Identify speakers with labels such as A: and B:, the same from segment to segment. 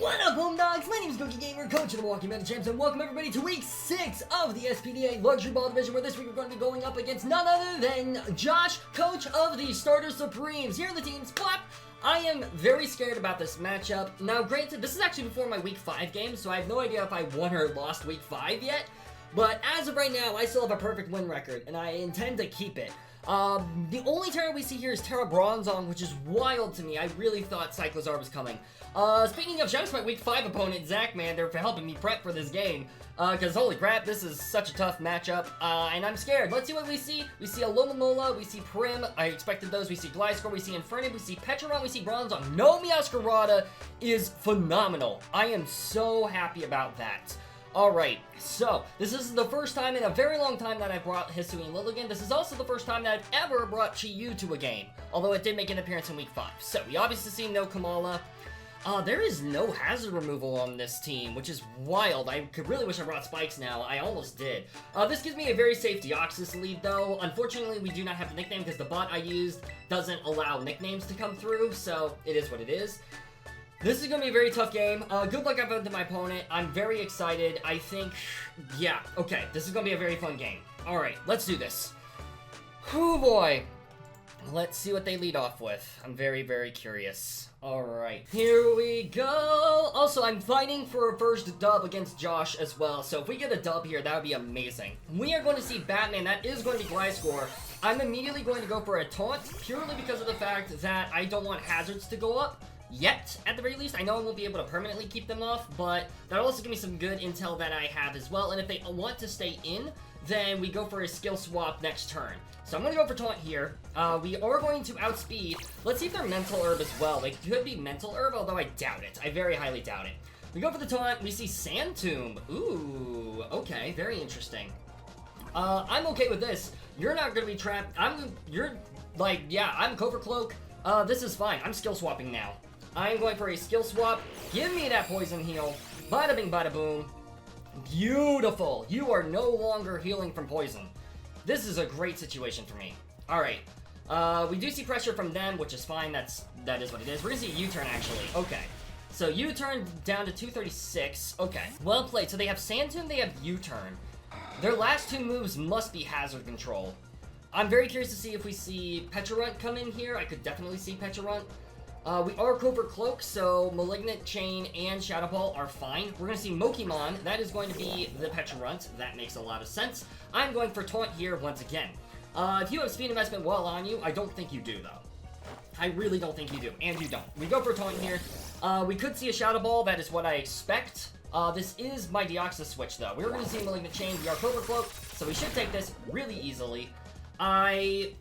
A: What up, Homedawgs? My name is Gokey Gamer, coach of the Milwaukee Medichams, and welcome everybody to week 6 of the SPDA Luxuryball division, where this week we're going to be going up against none other than Josh, coach of the Starter Supremes. Here are the teams. Flap! I am very scared about this matchup. Now, granted, this is actually before my week 5 game, so I have no idea if I won or lost week 5 yet. But as of right now, I still have a perfect win record, and I intend to keep it. The only Terra we see here is Terra Bronzong, which is wild to me. I really thought Cyclozar was coming. Speaking of, shout out to my week 5 opponent, Zach, man, they're for helping me prep for this game. Because holy crap, this is such a tough matchup, and I'm scared. Let's see what we see. We see a Lomomola, we see Prim, I expected those, we see Gliscor, we see Infernape, we see Pecharon, we see Bronzong. No Meowscarada is phenomenal. I am so happy about that. Alright, so, this is the first time in a very long time that I brought Hisui and Lilligant. This is also the first time that I've ever brought Chi-Yu to a game, although it did make an appearance in week 5. So, we obviously see no Kamala. There is no hazard removal on this team, which is wild. I could really wish I brought Spikes now. I almost did. This gives me a very safe Deoxys lead, though. Unfortunately, we do not have the nickname because the bot I used doesn't allow nicknames to come through, so it is what it is. This is going to be a very tough game. Good luck out to my opponent. I'm very excited. I think, yeah, okay. This is going to be a very fun game. Alright, let's do this. Whoo boy. Let's see what they lead off with. I'm very, very curious. Alright, here we go. Also, I'm fighting for a first dub against Josh as well, so if we get a dub here, that would be amazing. We are going to see Batman. That is going to be Gliscor. I'm immediately going to go for a taunt, purely because of the fact that I don't want hazards to go up. Yet, at the very least. I know I won't be able to permanently keep them off, but that'll also give me some good intel that I have as well, and if they want to stay in, then we go for a skill swap next turn. So I'm going to go for Taunt here. We are going to outspeed. Let's see if they're Mental Herb as well. They could be Mental Herb, although I doubt it. I very highly doubt it. We go for the Taunt. We see Sand Tomb. Ooh, okay, very interesting. I'm okay with this. You're not going to be trapped. You're, like, yeah, I'm Cobra Cloak. This is fine. I'm skill swapping now. I'm going for a skill swap. Give me that poison heal. Bada bing, bada boom. Beautiful. You are no longer healing from poison. This is a great situation for me. Alright. We do see pressure from them, which is fine. That is what it is. We're gonna see a U-turn, actually. Okay. So U-turn down to 236. Okay. Well played. So they have Sand Tomb, they have U-turn. Their last two moves must be Hazard Control. I'm very curious to see if we see Pecharunt come in here. I could definitely see Pecharunt. We are Cobra Cloak, so Malignant Chain and Shadow Ball are fine. We're going to see Mokemon. That is going to be the Pecharunt. That makes a lot of sense. I'm going for Taunt here once again. If you have Speed Investment well on you, I don't think you do, though. I really don't think you do, and you don't. We go for Taunt here. We could see a Shadow Ball. That is what I expect. This is my Deoxys switch, though. We're going to see Malignant Chain. We are Cobra Cloak, so we should take this really easily. I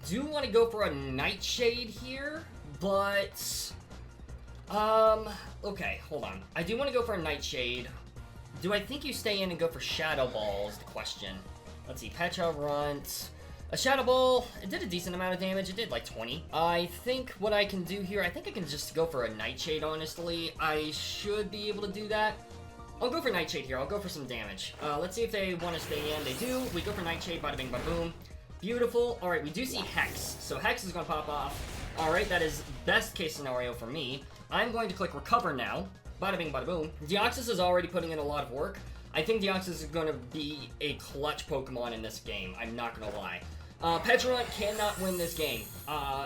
A: do want to go for a Nightshade here. But, okay, hold on. I do want to go for a Nightshade. Do I think you stay in and go for Shadow Ball is the question. Let's see, Pecharunt. A Shadow Ball, it did a decent amount of damage. It did like 20. I think what I can do here, I think I can just go for a Nightshade, honestly. I should be able to do that. I'll go for Nightshade here. I'll go for some damage. Let's see if they want to stay in. They do. We go for Nightshade, bada bing, bada boom. Beautiful. Alright, we do see Hex. So Hex is going to pop off. Alright, that is best case scenario for me. I'm going to click Recover now. Bada bing, bada boom. Deoxys is already putting in a lot of work. I think Deoxys is going to be a clutch Pokemon in this game. I'm not going to lie. Pecharunt cannot win this game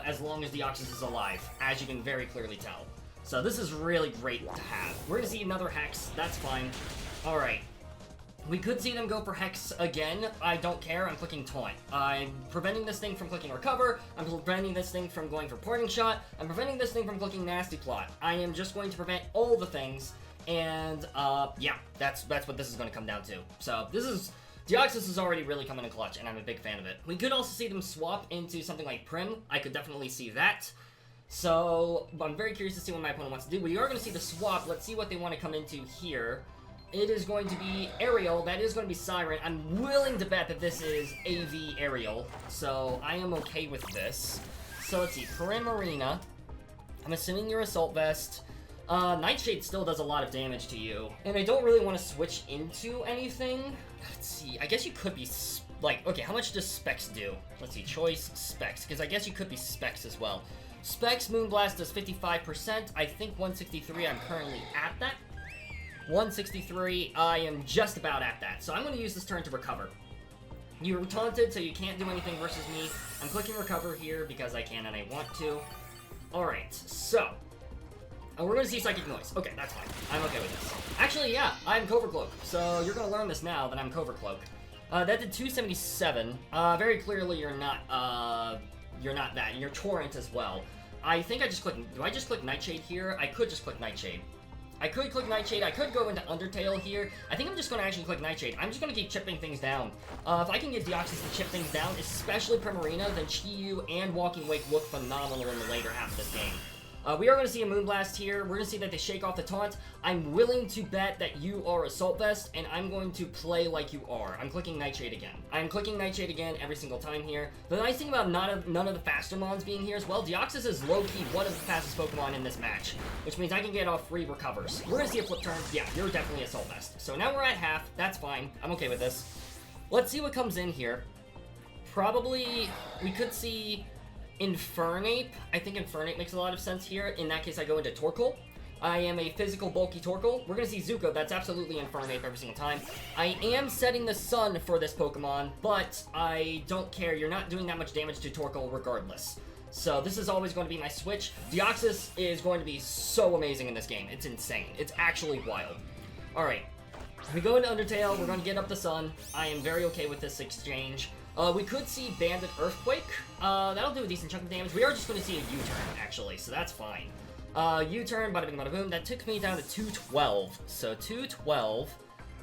A: as long as Deoxys is alive, as you can very clearly tell. So this is really great to have. We're going to see another Hex. That's fine. Alright. We could see them go for Hex again. I don't care. I'm clicking Taunt. I'm preventing this thing from clicking Recover. I'm preventing this thing from going for Parting Shot. I'm preventing this thing from clicking Nasty Plot. I am just going to prevent all the things. And, yeah, that's what this is going to come down to. So, this is... Deoxys is already really coming in clutch, and I'm a big fan of it. We could also see them swap into something like Prim. I could definitely see that. So, I'm very curious to see what my opponent wants to do. We are going to see the swap. Let's see what they want to come into here. It is going to be Aerial. That is going to be Siren. I'm willing to bet that this is AV Aerial, so I am okay with this. So let's see, Primarina. I'm assuming you're Assault Vest. Nightshade still does a lot of damage to you, and I don't really want to switch into anything. Let's see, I guess you could be, like, okay, how much does Specs do? Let's see, Choice, Specs, because I guess you could be Specs as well. Specs Moonblast does 55%. I think 163, I'm currently at that. 163, I am just about at that. So I'm going to use this turn to recover. You were taunted, so you can't do anything versus me. I'm clicking recover here because I can and I want to. Alright, so we're going to see Psychic Noise. Okay, that's fine. I'm okay with this. Actually, yeah, I'm Covert Cloak. So you're going to learn this now that I'm Covert Cloak. That did 277. Very clearly you're not that. You're Torrent as well. I think I just click... Do I just click Nightshade here? I could just click Nightshade. I could click Nightshade. I could go into Undertale here. I think I'm just going to actually click Nightshade. I'm just going to keep chipping things down. If I can get Deoxys to chip things down, especially Primarina, then Chi-Yu and Walking Wake look phenomenal in the later half of this game. We are going to see a Moonblast here. We're going to see that they shake off the taunt. I'm willing to bet that you are Assault Vest, and I'm going to play like you are. I'm clicking Nightshade again. I'm clicking Nightshade again every single time here. The nice thing about none of the faster mons being here as well, Deoxys is low-key one of the fastest Pokemon in this match, which means I can get off free recovers. We're going to see a flip turn. Yeah, you're definitely Assault Vest. So now we're at half. That's fine. I'm okay with this. Let's see what comes in here. Probably, we could see Infernape. I think Infernape makes a lot of sense here. In that case, I go into Torkoal. I am a physical bulky Torkoal. We're going to see Zuko. That's absolutely Infernape every single time. I am setting the sun for this Pokemon, but I don't care. You're not doing that much damage to Torkoal regardless. So this is always going to be my switch. Deoxys is going to be so amazing in this game. It's insane. It's actually wild. Alright. We go into Undertale. We're going to get up the sun. I am very okay with this exchange. We could see Banded Earthquake. That'll do a decent chunk of damage. We are just going to see a U-turn, actually, so that's fine. U-turn, bada bing, bada boom. That took me down to 212. So 212,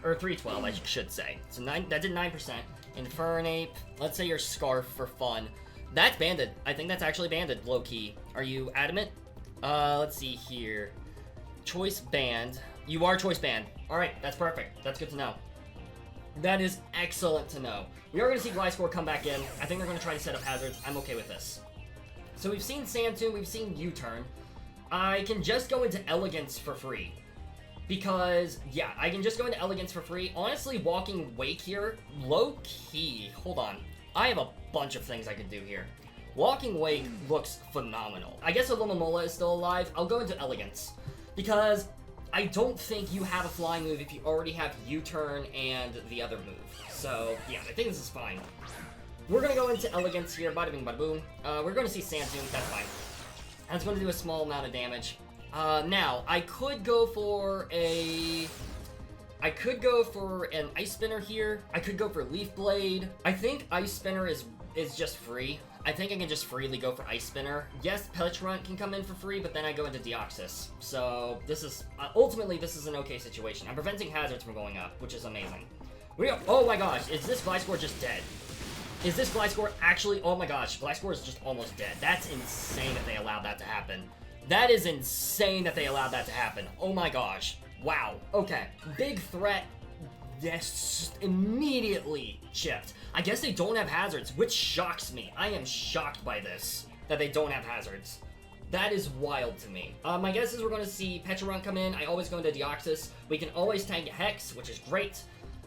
A: or 312, I should say. So that did 9%. Infernape. Let's say you're Scarf for fun. That's banded. I think that's actually banded, low-key. Are you adamant? Let's see here. Choice band. You are choice band. Alright, that's perfect. That's good to know. That is excellent to know. We are going to see Gliscor come back in. I think they're going to try to set up hazards. I'm okay with this. So we've seen Sand Tomb, we've seen U-turn. I can just go into Elegance for free. Because, yeah, I can just go into Elegance for free. Honestly, Walking Wake here, low-key. Hold on. I have a bunch of things I could do here. Walking Wake looks phenomenal. I guess Alomomola is still alive. I'll go into Elegance. Because I don't think you have a flying move if you already have U-turn and the other move. So, yeah, I think this is fine. We're going to go into Elegance here, bada bing, bada boom. We're going to see Sand Tomb, that's fine. That's going to do a small amount of damage. Now, I could go for an Ice Spinner here. I could go for Leaf Blade. I think Ice Spinner is just free. I think I can just freely go for Ice Spinner. Yes, Penetrant can come in for free, but then I go into Deoxys. So this is, ultimately, this is an okay situation. I'm preventing hazards from going up, which is amazing. Oh my gosh, is this Gliscor just dead? Is this Gliscor actually, oh my gosh, Gliscor is just almost dead. That's insane that they allowed that to happen. That is insane that they allowed that to happen. Oh my gosh. Wow. Okay. Big threat. Yes, immediately chipped. I guess they don't have hazards, which shocks me. I am shocked by this, that they don't have hazards. That is wild to me. My guess is we're going to see Pecharunt come in. I always go into Deoxys. We can always tank Hex, which is great.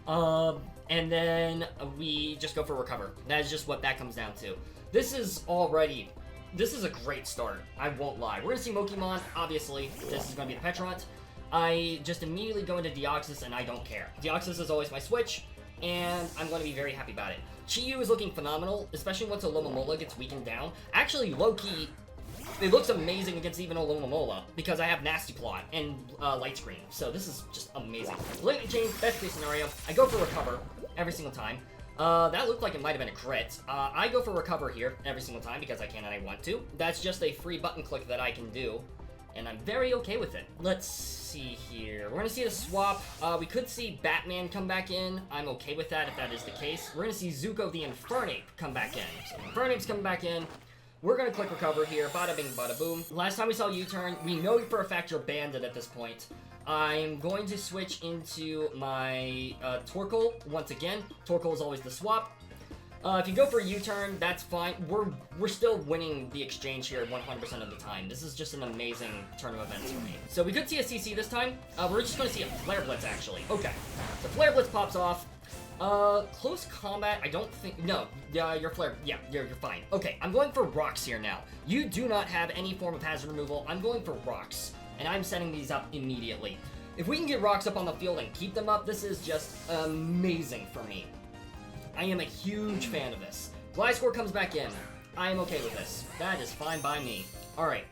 A: And then we just go for Recover. That is just what that comes down to. This is a great start. I won't lie. We're going to see Mokemon, obviously. This is going to be the Pecharunt. I just immediately go into Deoxys, and I don't care. Deoxys is always my switch, and I'm going to be very happy about it. Chi-Yu is looking phenomenal, especially once Alomomola gets weakened down. Actually, low-key, it looks amazing against even Alomomola, because I have Nasty Plot and Light Screen, so this is just amazing. Lightning Chain, best case scenario. I go for Recover every single time. That looked like it might have been a crit. I go for Recover here every single time because I can and I want to. That's just a free button click that I can do, and I'm very okay with it. Let's see here. We're gonna see the swap. We could see Batman come back in. I'm okay with that if that is the case. We're gonna see Zuko the Infernape come back in. So Infernape's coming back in. We're gonna click Recover here. Bada bing, bada boom. Last time we saw U-turn, we know for a fact you're banded at this point. I'm going to switch into my Torkoal once again. Torkoal is always the swap. If you go for a U-turn, that's fine. We're still winning the exchange here 100% of the time. This is just an amazing turn of events for me. So we could see a CC this time. We're just going to see a Flare Blitz, actually. Okay. The Flare Blitz pops off. Close combat, I don't think, no, your flare, yeah, you're fine. Okay, I'm going for rocks here now. You do not have any form of hazard removal. I'm going for rocks, and I'm setting these up immediately. If we can get rocks up on the field and keep them up, this is just amazing for me. I am a huge fan of this. Gliscor comes back in. I am okay with this. That is fine by me. Alright,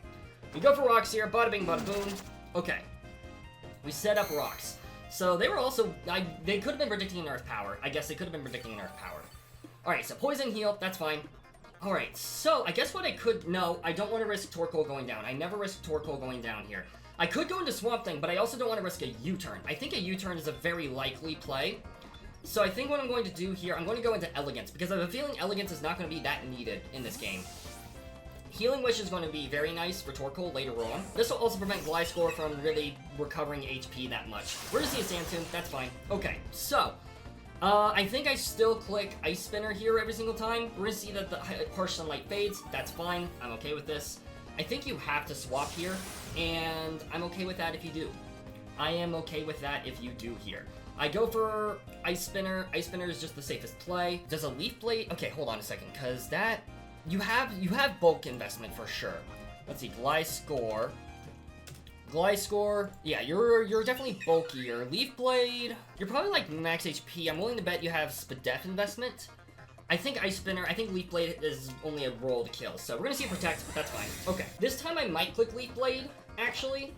A: we go for rocks here, bada bing, bada boom. Okay, we set up rocks. So they were also, they could have been predicting an Earth Power. I guess they could have been predicting an Earth Power. Alright, so Poison Heal, that's fine. Alright, so I guess what I could, no, I don't want to risk Torkoal going down. I never risk Torkoal going down here. I could go into Swamp Thing, but I also don't want to risk a U-turn. I think a U-turn is a very likely play. So I think what I'm going to do here, I'm going to go into Elegance, because I have a feeling Elegance is not going to be that needed in this game. Healing Wish is going to be very nice for Torkoal later on. This will also prevent Gliscor from really recovering HP that much. We're going to see a Sand Tomb, that's fine. Okay, so, I think I still click Ice Spinner here every single time. We're going to see that the harsh sunlight fades, that's fine, I'm okay with this. I think you have to swap here, and I'm okay with that if you do. I am okay with that if you do here. I go for Ice Spinner. Ice Spinner is just the safest play. Does a Leaf Blade? Okay, hold on a second, because that... You have bulk investment for sure. Let's see, Gliscor. Gliscor, yeah, you're definitely bulkier. Leaf Blade, you're probably like max HP. I'm willing to bet you have Spadef investment. I think Ice Spinner, I think Leaf Blade is only a roll to kill, so we're gonna see Protect, but that's fine. Okay, this time I might click Leaf Blade, actually.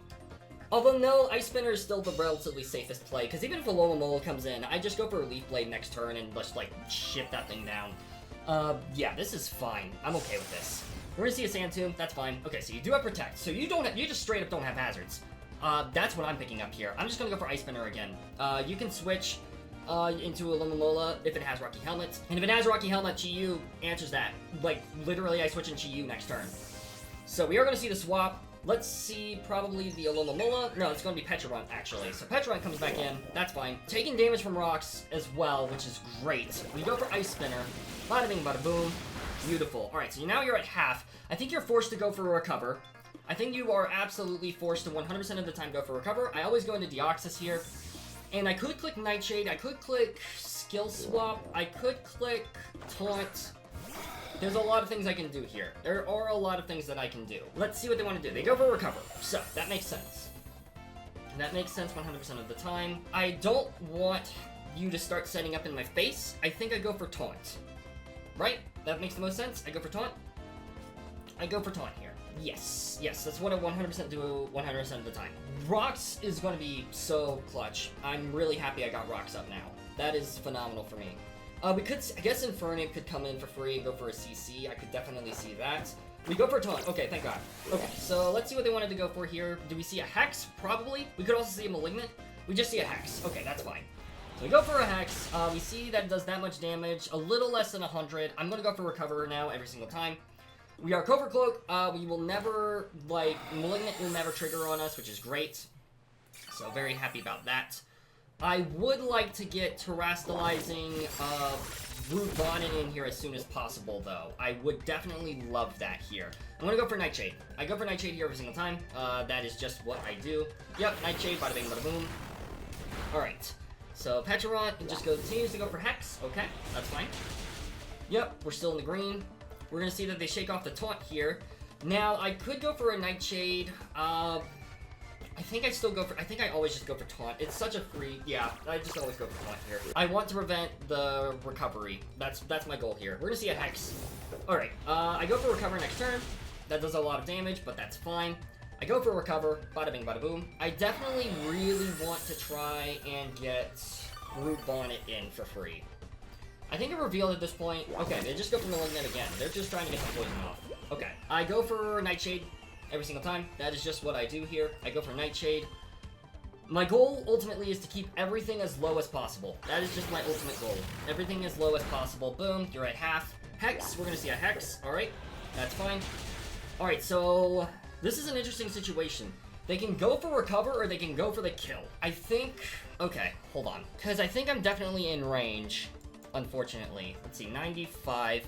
A: Although no, Ice Spinner is still the relatively safest play, because even if a Alomomola comes in, I just go for a Leaf Blade next turn and just like shit that thing down. Yeah, this is fine. I'm okay with this. We're gonna see a Sand Tomb, that's fine. Okay, so you do have Protect, so you just straight up don't have hazards. That's what I'm picking up here. I'm just gonna go for Ice Spinner again. You can switch into a Alomomola if it has Rocky Helmet. And if it has Rocky Helmet, Chi-Yu answers that. Like, literally, I switch in Chi-Yu next turn. So we are gonna see the swap. Let's see, probably the Alomomola. No, it's going to be Pecharunt, actually. So Pecharunt comes back in. That's fine. Taking damage from rocks as well, which is great. We go for Ice Spinner. Bada bing, bada boom. Beautiful. Alright, so now you're at half. I think you're forced to go for a Recover. I think you are absolutely forced to 100% of the time go for Recover. I always go into Deoxys here. And I could click Nightshade. I could click Skill Swap. I could click Taunt. There's a lot of things I can do here. There are a lot of things that I can do. Let's see what they want to do. They go for Recover, so that makes sense. That makes sense 100% of the time. I don't want you to start setting up in my face. I think I go for Taunt. Right? That makes the most sense. I go for Taunt. I go for Taunt here. Yes, yes, that's what I 100% do 100% of the time. Rocks is going to be so clutch. I'm really happy I got Rocks up now. That is phenomenal for me. We could, I guess Infernape could come in for free and go for a CC. I could definitely see that. We go for a Taunt. Okay, thank God. Okay, so let's see what they wanted to go for here. Do we see a Hex? Probably. We could also see a Malignant. We just see a Hex. Okay, that's fine. So we go for a Hex. We see that it does that much damage. A little less than 100. I'm going to go for Recover now every single time. We are Covert Cloak. We will never, like, Malignant will never trigger on us, which is great. So very happy about that. I would like to get Terastallizing Root Bonnet in here as soon as possible, though. I would definitely love that here. I'm gonna go for Nightshade. I go for Nightshade here every single time. That is just what I do. Yep, Nightshade, bada bing, bada boom. Alright, so Pecharunt just continues to go for Hex. Okay, that's fine. Yep, we're still in the green. We're gonna see that they shake off the Taunt here. Now, I could go for a Nightshade. I think I still go for, I think I always just go for Taunt. It's such a free, yeah, I just always go for Taunt here. I want to prevent the recovery. That's my goal here. We're gonna see a Hex. Alright, I go for Recover next turn. That does a lot of damage, but that's fine. I go for Recover, bada bing, bada boom. I definitely really want to try and get Root Bonnet in for free. I think it revealed at this point. Okay, they just go for Malignant again. They're just trying to get the poison off. Okay, I go for Nightshade every single time. That is just what I do here. I go for Nightshade. My goal, ultimately, is to keep everything as low as possible. That is just my ultimate goal. Everything as low as possible. Boom, you're at half. Hex, we're gonna see a Hex. Alright, that's fine. Alright, so this is an interesting situation. They can go for Recover, or they can go for the kill. I think... Okay, hold on. Because I think I'm definitely in range, unfortunately. Let's see, 95...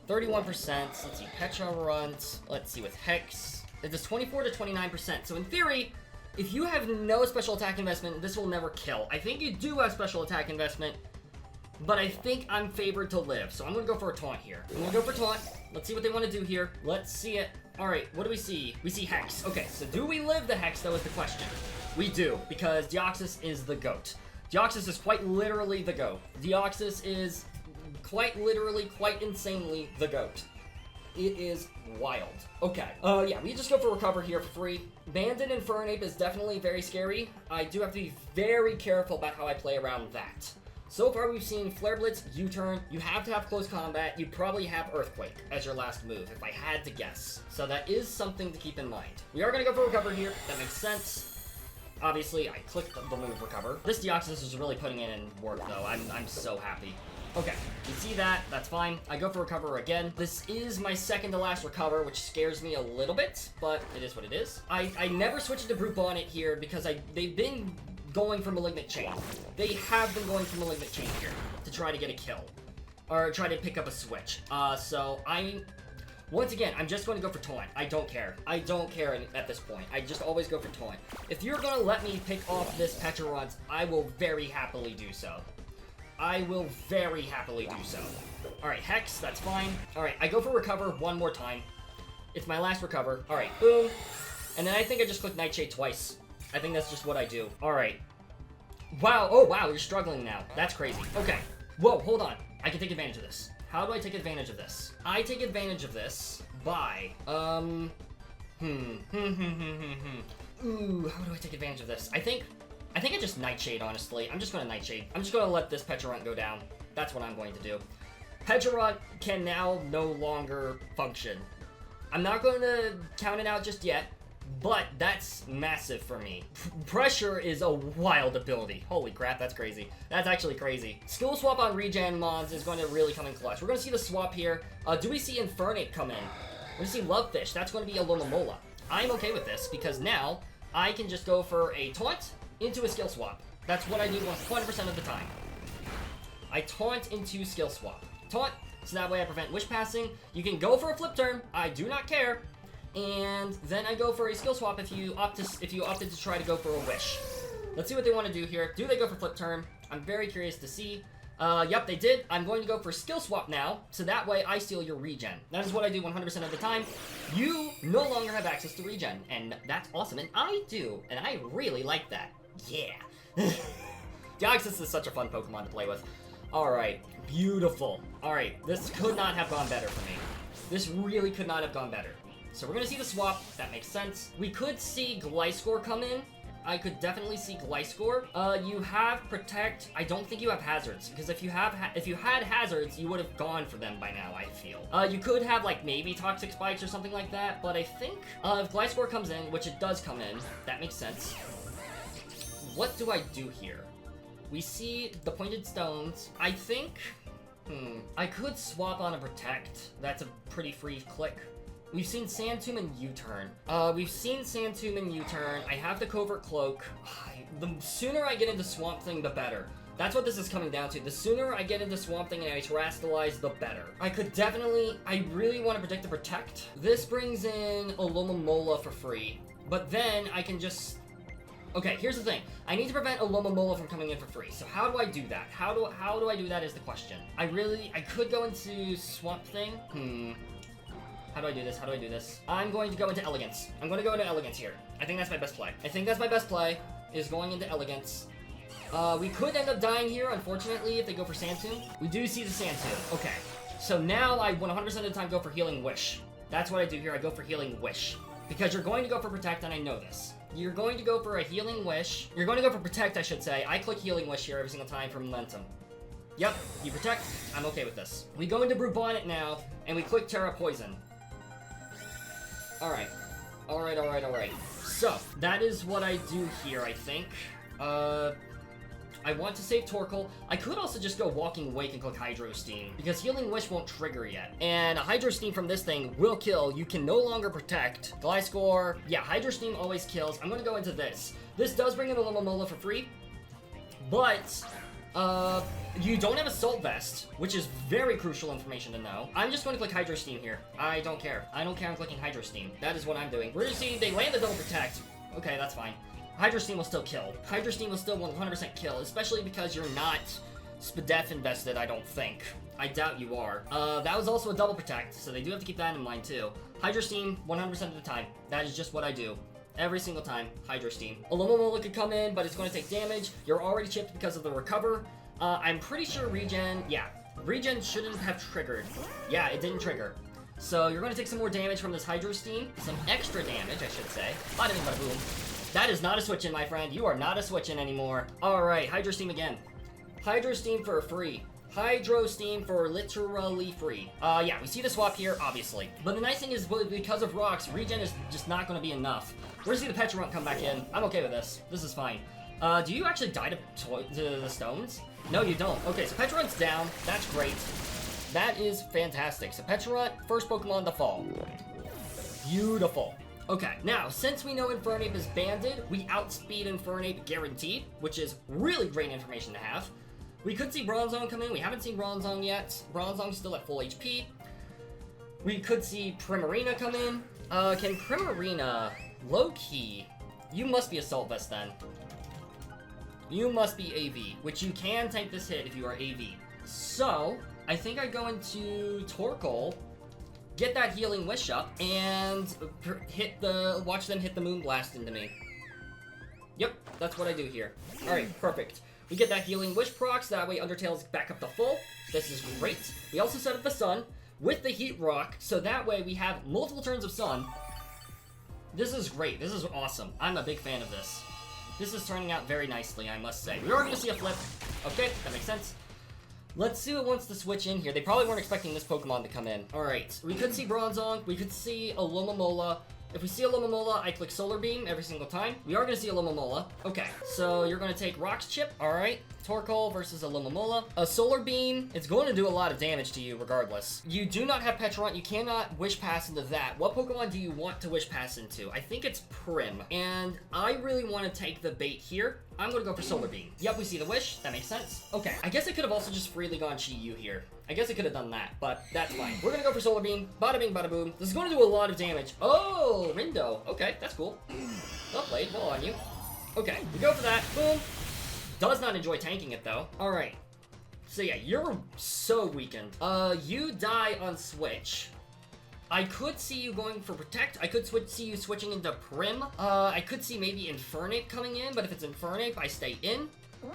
A: 31%, let's see, Pecharunt, let's see, with Hex, it does 24 to 29%, so in theory, if you have no special attack investment, this will never kill. I think you do have special attack investment, but I think I'm favored to live, so I'm gonna go for a taunt here. I'm gonna go for taunt. Let's see what they want to do here. Let's see it. All right, what do we see? We see Hex. Okay, so do we live the Hex, though, is the question. We do, because Deoxys is the GOAT. Deoxys is quite literally the GOAT. Deoxys is quite literally, quite insanely the GOAT. It is wild. Okay, yeah, we just go for Recover here for free. Bandit and Fernape is definitely very scary. I do have to be very careful about how I play around that. So far, we've seen Flare Blitz, U-Turn. You have to have close combat. You probably have Earthquake as your last move, if I had to guess. So that is something to keep in mind. We are going to go for Recover here. That makes sense. Obviously, I clicked the move Recover. This Deoxys is really putting in work, though. I'm so happy. Okay, you see that. That's fine. I go for Recover again. This is my second to last Recover, which scares me a little bit, but it is what it is. I never switched to Brute Bonnet here because they've been going for Malignant Chain. They have been going for Malignant Chain here to try to get a kill. Or try to pick up a switch. Once again, I'm just going to go for Taunt. I don't care. I don't care at this point. I just always go for Taunt. If you're going to let me pick off this Pecharunt, I will very happily do so. I will very happily do so. Alright, Hex, that's fine. Alright, I go for Recover one more time. It's my last Recover. Alright, boom. And then I think I just click Nightshade twice. I think that's just what I do. Alright. Wow, oh wow, you're struggling now. That's crazy. Okay. Whoa, hold on. I can take advantage of this. How do I take advantage of this? I take advantage of this by, Ooh, how do I take advantage of this? I think I just Nightshade, honestly. I'm just gonna Nightshade. I'm just gonna let this Pecharunt go down. That's what I'm going to do. Pecharunt can now no longer function. I'm not going to count it out just yet, but that's massive for me. Pressure is a wild ability. Holy crap, that's crazy. That's actually crazy. Skill swap on regen mons is going to really come in clutch. We're going to see the swap here. Do we see Infernape come in? We're going to see Lovefish. That's going to be a Lomomola. I'm okay with this because now I can just go for a taunt into a skill swap. That's what I do 100% of the time. I taunt into skill swap. Taunt, so that way I prevent wish passing. You can go for a flip turn. I do not care. And then I go for a skill swap if you opted to try to go for a wish. Let's see what they want to do here. Do they go for flip turn? I'm very curious to see. Yep, they did. I'm going to go for skill swap now, so that way I steal your regen. That is what I do 100% of the time. You no longer have access to regen, and that's awesome, and I do, and I really like that. Yeah. Deoxys is such a fun Pokemon to play with. Alright, beautiful. Alright, this could not have gone better for me. This really could not have gone better. So we're gonna see the swap. That makes sense. We could see Gliscor come in. I could definitely see Gliscor. You have Protect. I don't think you have Hazards, because if you had Hazards, you would have gone for them by now, I feel. You could have, like, maybe Toxic Spikes or something like that, but I think if Gliscor comes in, which it does come in, that makes sense. What do I do here? We see the Pointed Stones. I think, I could swap on a Protect. That's a pretty free click. We've seen Sandtomb and U-Turn. I have the Covert Cloak. The sooner I get into Swamp Thing, the better. That's what this is coming down to. The sooner I get into Swamp Thing and I Terrastalize, the better. I really want to predict the Protect. This brings in a Lomomola for free. But then I can just... Okay, here's the thing. I need to prevent a Lomomola from coming in for free. So how do I do that? How do I do that is the question. I could go into Swamp Thing. How do I do this? I'm going to go into Elegance. I'm going to go into Elegance here. I think that's my best play. Is going into Elegance. We could end up dying here, unfortunately, if they go for Sandtomb. We do see the Sandtomb. Okay. So now I 100% of the time go for Healing Wish. That's what I do here. I go for Healing Wish. Because you're going to go for Protect, and I know this. You're going to go for a Healing Wish. You're going to go for Protect, I should say. I click Healing Wish here every single time for Momentum. Yep, you Protect. I'm okay with this. We go into Brute Bonnet now, and we click Terra Poison. Alright. So, that is what I do here, I think. I want to save Torkoal. I could also just go Walking Wake and click Hydro Steam, because Healing Wish won't trigger yet. And a Hydro Steam from this thing will kill. You can no longer protect. Gliscor, yeah, Hydro Steam always kills. I'm gonna go into this. This does bring in a Lomomola for free, but you don't have Assault Vest, which is very crucial information to know. I'm just going to click Hydro Steam here. I don't care. I'm clicking Hydro Steam. That is what I'm doing. We're just seeing they land the double protect. Okay, that's fine. Hydro Steam will still kill. Hydro Steam will still 100% kill, especially because you're not Spadef invested, I don't think. I doubt you are. That was also a double protect, so they do have to keep that in mind too. Hydro Steam, 100% of the time. That is just what I do. Every single time, Hydro Steam. Alomomola could come in, but it's going to take damage. You're already chipped because of the recover. I'm pretty sure regen, yeah. Regen shouldn't have triggered. Yeah, it didn't trigger. So you're going to take some more damage from this Hydro Steam. Some extra damage, I should say. Bada bing, bada boom. That is not a switch-in, my friend. You are not a switch-in anymore. Alright, Hydro Steam again. Hydro Steam for free. Hydro Steam for literally free. Yeah, we see the swap here, obviously. But the nice thing is, because of rocks, regen is just not going to be enough. We're going to see the Petrarch come back in. I'm okay with this. This is fine. Do you actually die to the stones? No, you don't. Okay, so Petrarch's down. That's great. That is fantastic. So Petrarch, first Pokemon to fall. Beautiful. Okay, now, since we know Infernape is banded, we outspeed Infernape guaranteed, which is really great information to have. We could see Bronzong come in. We haven't seen Bronzong yet. Bronzong's still at full HP. We could see Primarina come in. Can Primarina... Low-key... You must be Assault Vest then. You must be AV, which you can take this hit if you are AV. So, I think I go into Torkoal, get that Healing Wish up, and watch them hit the Moonblast into me. Yep, that's what I do here. Alright, perfect. We get that Healing Wish procs, that way Undertale's back up to full. This is great. We also set up the Sun with the Heat Rock, so that way we have multiple turns of Sun. This is great. This is awesome. I'm a big fan of this. This is turning out very nicely, I must say. We are going to see a flip. Okay, that makes sense. Let's see what wants to switch in here. They probably weren't expecting this Pokemon to come in. Alright, we could see Bronzong. We could see a Alomomola. If we see a Alomomola, I click Solar Beam every single time. We are going to see a Alomomola. Okay, so you're going to take Rock's Chip. Alright, Torkoal versus a Alomomola. A Solar Beam, it's going to do a lot of damage to you regardless. You do not have Petrarch. You cannot Wish Pass into that. What Pokemon do you want to Wish Pass into? I think it's Prim. And I really want to take the bait here. I'm going to go for Solar Beam. Yep, we see the Wish. That makes sense. Okay, I guess I could have also just freely gone Chi-Yu here. I guess I could have done that, but that's fine. We're going to go for Solar Beam. Bada bing, bada boom. This is going to do a lot of damage. Oh, Rindo. Okay, that's cool. Well played. Well on you. Okay, we go for that. Boom. Does not enjoy tanking it, though. Alright. So yeah, you're so weakened. You die on Switch. I could see you going for Protect. I could see you switching into Prim. I could see maybe Infernape coming in, but if it's Infernape, I stay in.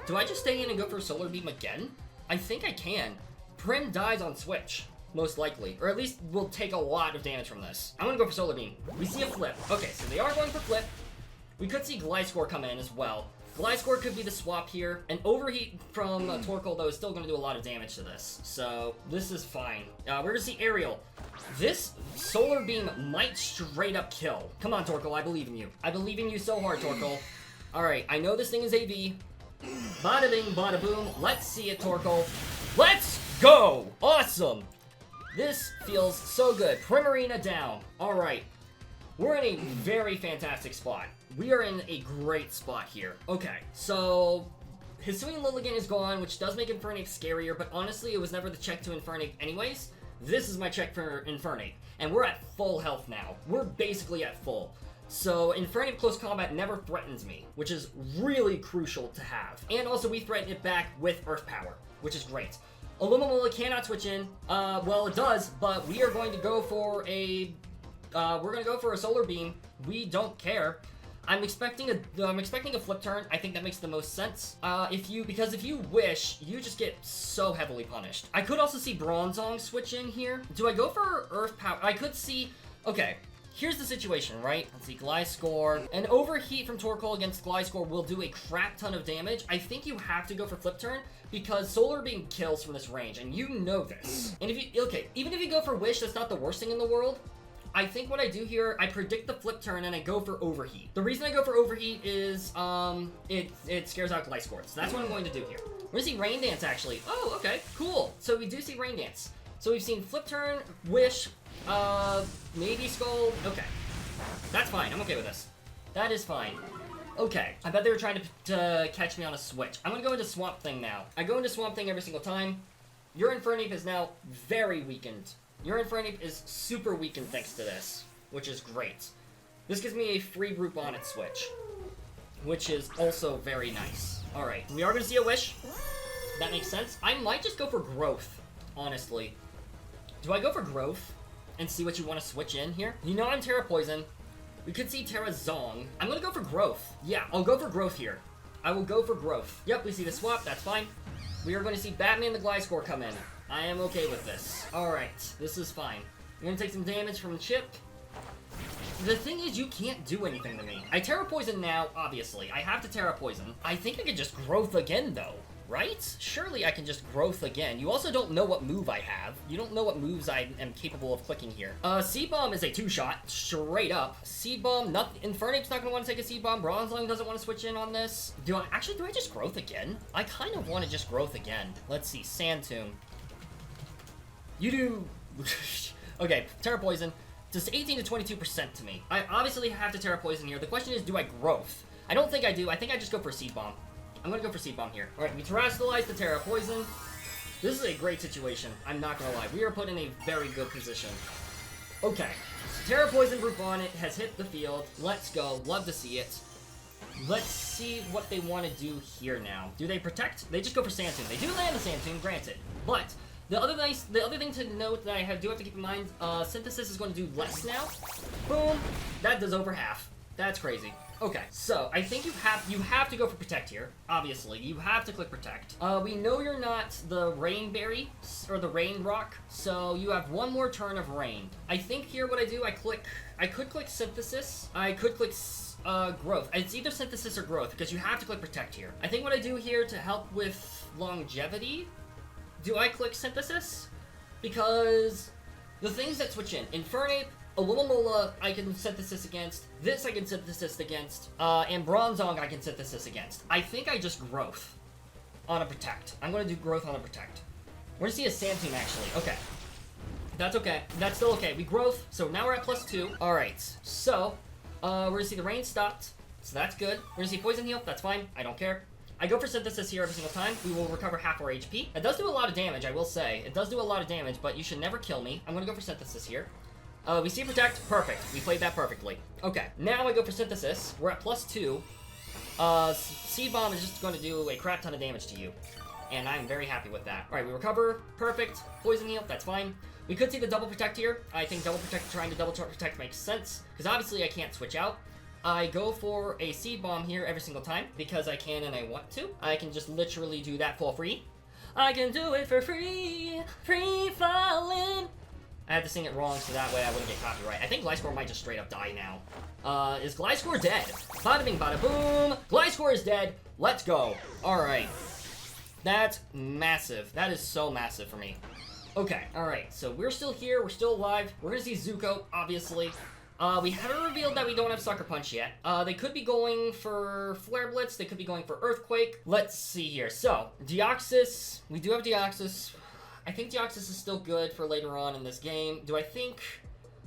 A: Do I just stay in and go for Solar Beam again? I think I can. Prim dies on Switch, most likely. Or at least will take a lot of damage from this. I'm gonna go for Solar Beam. We see a flip. Okay, so they are going for flip. We could see Gliscor come in as well. Gliscor could be the swap here. An Overheat from Torkoal, though, is still going to do a lot of damage to this. So, this is fine. We're going to see Aerial. This Solar Beam might straight up kill. Come on, Torkoal, I believe in you. I believe in you so hard, Torkoal. Alright, I know this thing is AV. Bada bing, bada boom. Let's see it, Torkoal. Let's go! Awesome! This feels so good. Primarina down. Alright. We're in a very fantastic spot. We are in a great spot here. Okay, so Hisuian Lilligant is gone, which does make Infernape scarier, but honestly, it was never the check to Infernape anyways. This is my check for Infernape, and we're at full health now. We're basically at full. So Infernape Close Combat never threatens me, which is really crucial to have. And also, we threaten it back with Earth Power, which is great. Alomomola cannot switch in. Well, it does, but we are going to go for a... Solar Beam. We don't care. I'm expecting a flip turn. I think that makes the most sense. Because if you wish, you just get so heavily punished. I could also see Bronzong switch in here. Do I go for Earth Power? I could see... Okay, here's the situation, right? Let's see, Gliscor. An Overheat from Torkoal against Gliscor will do a crap ton of damage. I think you have to go for flip turn because Solar Beam kills from this range, and you know this. And even if you go for Wish, that's not the worst thing in the world. I think what I do here, I predict the flip turn and I go for Overheat. The reason I go for Overheat is, it scares out Gliscor. So that's what I'm going to do here. We're gonna see Rain Dance, actually. Oh, okay, cool. So we do see Rain Dance. So we've seen flip turn, Wish, maybe Skull. Okay, that's fine. I'm okay with this. That is fine. Okay, I bet they were trying to catch me on a switch. I'm gonna go into Swamp Thing now. I go into Swamp Thing every single time. Your Infernape is now very weakened. Your Infernape is super weakened thanks to this, which is great. This gives me a free group on it switch, which is also very nice. Alright, we are going to see a Wish. That makes sense. I might just go for growth, honestly. Do I go for growth and see what you want to switch in here? You know I'm Terra Poison. We could see Terra Zong. I'm gonna go for growth. Yeah, I'll go for growth here. I will go for growth. Yep, we see the swap. That's fine. We are going to see Batman the Gliscor come in. I am okay with this. Alright, this is fine. I'm gonna take some damage from Chip. The thing is, you can't do anything to me. I Terra Poison now, obviously. I have to Terra Poison. I think I can just growth again, though. Right? Surely I can just growth again. You also don't know what move I have. You don't know what moves I am capable of clicking here. Seed Bomb is a 2-shot, straight up. Seed Bomb, Infernape's not gonna want to take a Seed Bomb. Bronzong doesn't want to switch in on this. Do I just growth again? I kind of want to just growth again. Let's see, Sand Tomb. You do... Okay, Terra Poison. Just 18 to 22% to me. I obviously have to Terra Poison here. The question is, do I growth? I don't think I do. I think I just go for Seed Bomb. I'm gonna go for Seed Bomb here. Alright, we Terastallize the Terra Poison. This is a great situation. I'm not gonna lie. We are put in a very good position. Okay. Terra Poison Root Bonnet has hit the field. Let's go. Love to see it. Let's see what they want to do here now. Do they protect? They just go for Sand Tomb. They do land the Sand Tomb, granted. But the other thing to note that I do have to keep in mind, Synthesis is going to do less now. Boom. That does over half. That's crazy. Okay, so I think you have to go for Protect here. Obviously, you have to click Protect. We know you're not the Rain Berry or the Rain Rock, so you have one more turn of Rain. I think here what I do, I could click Synthesis. I could click Growth. It's either Synthesis or Growth because you have to click Protect here. I think what I do here to help with longevity, do I click Synthesis? Because the things that switch in, Infernape, Alomomola I can Synthesis against, this I can Synthesis against, and Bronzong I can Synthesis against. I think I just Growth on a Protect. I'm going to do Growth on a Protect. We're going to see a Sand Tomb, actually. Okay. That's okay. That's still okay. We Growth, so now we're at +2. Alright, so, we're going to see the rain stopped, so that's good. We're going to see Poison Heal, that's fine. I don't care. I go for Synthesis here every single time. We will recover half our HP. It does do a lot of damage, I will say. It does do a lot of damage, but you should never kill me. I'm going to go for Synthesis here. We see Protect. Perfect. We played that perfectly. Okay, now I go for Synthesis. We're at +2. Seed Bomb is just going to do a crap ton of damage to you. And I'm very happy with that. Alright, we recover. Perfect. Poison Heal. That's fine. We could see the double Protect here. I think double Protect, trying to double Protect makes sense. Because obviously I can't switch out. I go for a Seed Bomb here every single time. Because I can and I want to. I can just literally do that for free. I can do it for free. Free falling. I had to sing it wrong so that way I wouldn't get copyright. I think Gliscor might just straight up die now. Is Gliscor dead? Bada bing, bada boom. Gliscor is dead. Let's go. Alright. That's massive. That is so massive for me. Okay, alright. So we're still here. We're still alive. We're gonna see Zuko, obviously. We haven't revealed that we don't have Sucker Punch yet. They could be going for Flare Blitz. They could be going for Earthquake. Let's see here. So, Deoxys. We do have Deoxys. I think Deoxys is still good for later on in this game.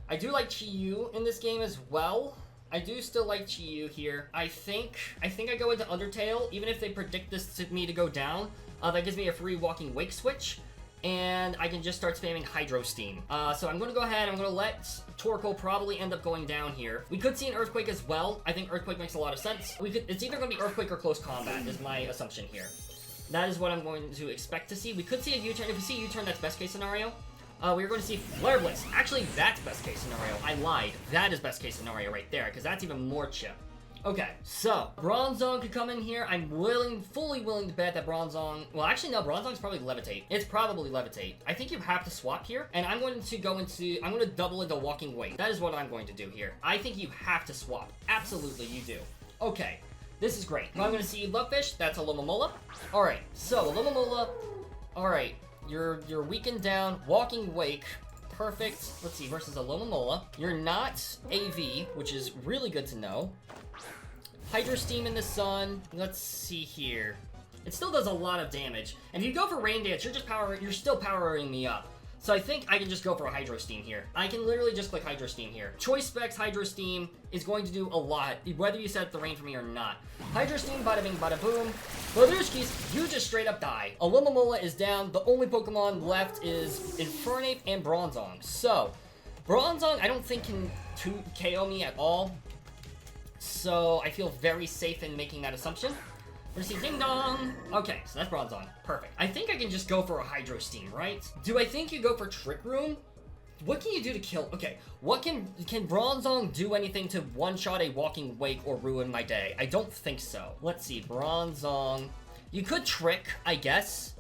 A: I do like Chi-Yu in this game as well. I do still like Chi-Yu here. I think I go into Undertale, even if they predict this to me to go down. That gives me a free Walking Wake switch, and I can just start spamming Hydro Steam. So I'm going to go ahead, I'm going to let Torkoal probably end up going down here. We could see an Earthquake as well. I think Earthquake makes a lot of sense. It's either going to be Earthquake or Close Combat is my assumption here. That is what I'm going to expect to see. We could see a U-turn. If we see a U-turn, that's best case scenario. We're going to see Flare Blitz. Actually, that's best case scenario. I lied. That is best case scenario right there, because that's even more chip. Okay, so Bronzong could come in here. I'm fully willing to bet that Bronzong... Well, actually, no, Bronzong's probably Levitate. It's probably Levitate. I think you have to swap here, and I'm going to double into Walking Wake. That is what I'm going to do here. I think you have to swap. Absolutely, you do. Okay. This is great. Now I'm going to see Lovefish. That's a Alomomola. Alright, so Alomomola. Alright, you're weakened down. Walking Wake. Perfect. Let's see, versus Alomomola. You're not AV, which is really good to know. Hydro Steam in the Sun. Let's see here. It still does a lot of damage. And if you go for Rain Dance, you're still powering me up. So I think I can just go for a Hydro Steam here. I can literally just click Hydro Steam here. Choice Specs Hydro Steam is going to do a lot, whether you set the rain for me or not. Hydro Steam, bada bing, bada boom. Bladurskis, you just straight up die. Alomomola is down. The only Pokemon left is Infernape and Bronzong. So, Bronzong I don't think can KO me at all. So I feel very safe in making that assumption. We're gonna see Ding Dong. Okay, so that's Bronzong. Perfect. I think I can just go for a Hydro Steam, right? Do I think you go for Trick Room? What can you do to kill? Okay, what can Bronzong do anything to one-shot a Walking Wake or ruin my day? I don't think so. Let's see, Bronzong. You could Trick, I guess.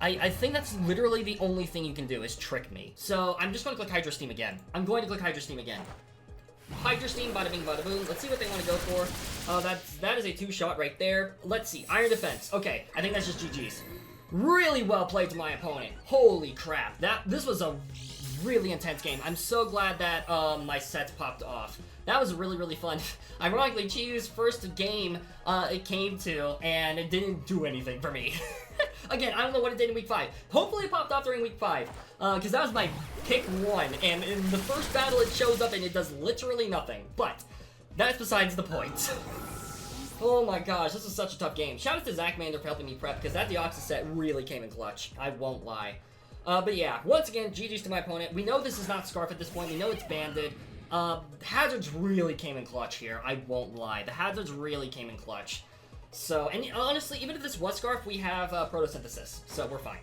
A: I think that's literally the only thing you can do is trick me. So I'm just going to click Hydro Steam again. I'm going to click Hydro Steam again. Hydro Steam, bada bing, bada boom. Let's see what they want to go for. That is a 2-shot right there. Let's see, Iron Defense. Okay, I think that's just GG's. Really well played to my opponent. Holy crap, this was a really intense game. I'm so glad that my sets popped off. That was really, really fun. Ironically, Chiu's first game it came to, and it didn't do anything for me. Again, I don't know what it did in week 5. Hopefully it popped off during week 5, because that was my pick 1, and in the first battle it shows up and it does literally nothing. But that's besides the point. Oh my gosh, this is such a tough game. Shout out to Zachmander for helping me prep, because that Deoxys set really came in clutch. I won't lie. But yeah, once again, GG's to my opponent. We know this is not Scarf at this point. We know it's Banded. Hazards really came in clutch here. I won't lie. The Hazards really came in clutch. So, and honestly, even if this was Scarf, we have Photosynthesis. So we're fine.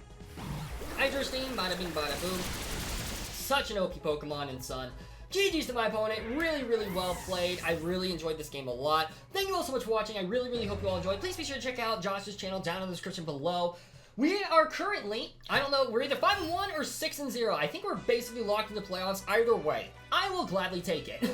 A: Hydro Steam, bada bing, bada boom. Such an OP Pokemon in Sun. GG's to my opponent. Really, really well played. I really enjoyed this game a lot. Thank you all so much for watching. I really, really hope you all enjoyed. Please be sure to check out Josh's channel down in the description below. We are currently, I don't know, we're either 5-1 or 6-0. I think we're basically locked in the playoffs. Either way, I will gladly take it.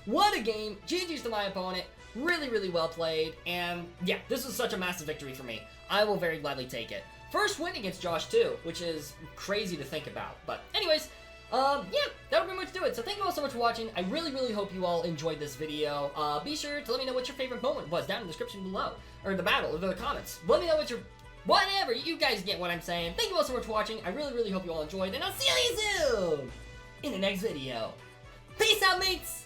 A: What a game. GG's to my opponent. Really, really well played. And yeah, this was such a massive victory for me. I will very gladly take it. First win against Josh too, which is crazy to think about. But anyways, yeah, that'll pretty much do it. So thank you all so much for watching. I really, really hope you all enjoyed this video. Be sure to let me know what your favorite moment was down in the description below. Or the battle, or the comments. Let me know what your... Whatever, you guys get what I'm saying. Thank you all so much for watching. I really, really hope you all enjoyed. And I'll see you soon in the next video. Peace out, mates!